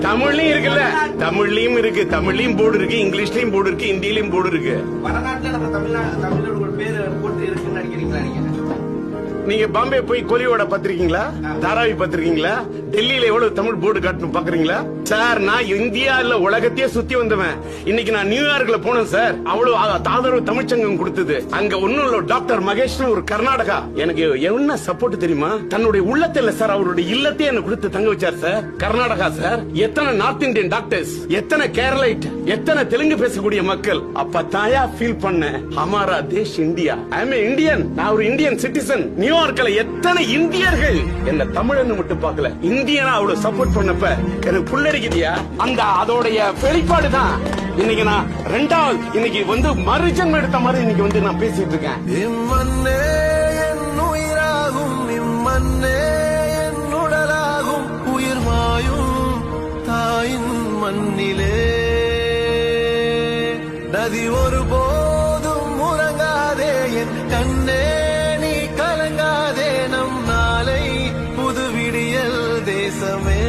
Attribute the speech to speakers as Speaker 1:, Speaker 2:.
Speaker 1: தமிழ்லயும் இருக்குல்ல, தமிழ்லயும் இருக்கு, தமிழ்லயும் போர்டு இருக்கு, இங்கிலீஷ்லயும் போர்டு இருக்கு, ஹிந்திலயும் போர்டு இருக்கு.
Speaker 2: வடநாட்டுல நம்ம தமிழோட பேரு போட்டு இருக்குன்னு நினைக்கிறீங்களா நீங்க?
Speaker 1: நீங்க பாம்பே போய் கொலியோட பாத்திருக்கீங்களா, தாராவி பாத்திருக்கீங்களா, டெல்லியில எவ்வளவு தமிழ் போர்டு காட்டணும் பாக்குறீங்களா சார்? நான் இந்தியா இல்ல உலகத்தையே சுத்தி வந்தவன். இன்னைக்கு நான் நியூயார்க்ல போனேன் சார். அவ்வளவு ஆதரவு தமிழ்ச்சங்கம் கொடுத்தது. அங்க ஒன்னும் இல்ல, டாக்டர் மகேஷ் ஒரு கர்நாடகா எனக்கு என்ன சப்போர்ட் தெரியுமா? தன்னுடைய உள்ளத்துல சார் அவருடைய இல்லத்தையே எனக்கு கொடுத்து தங்க வச்சார் சார். கர்நாடகா சார், எத்தனை நார்த் இந்தியன் டாக்டர்ஸ், எத்தனை கேரளைட், எத்தனை தெலுங்கு பேசக்கூடிய மக்கள். அப்ப தாயா ஃபீல் பண்ண ஹமாரா தேஷ் இந்தியா, ஐ அம் இந்தியன், நான் ஒரு இந்தியன் சிட்டிசன். நியூயார்க்ல எத்தனை இந்தியர்கள் என்ன தமிழன்னு மட்டும் பார்க்கல, இந்தியனா அவ்வளவு சப்போர்ட் பண்ணப்ப எனக்கு புல்லரிக்குதியா. அந்த அதோடைய வெளிப்பாடு தான் இன்னைக்கு நான் ரெண்டாவது இன்னைக்கு வந்து மறுஜன்மம் எடுத்த மாதிரி இன்னைக்கு வந்து நான் பேசிட்டு இருக்கேன்.
Speaker 3: இம்மண்ணே என் உயிராகும், இம்மண்ணே என் உடலாகும், உயிர் மாயும் தாயின் மண்ணிலே நதி ஒரு போதும் உறங்காதே என் கண்ணே, நீ கலங்காதே, நம் நாளை புது விடியல் தேசமே.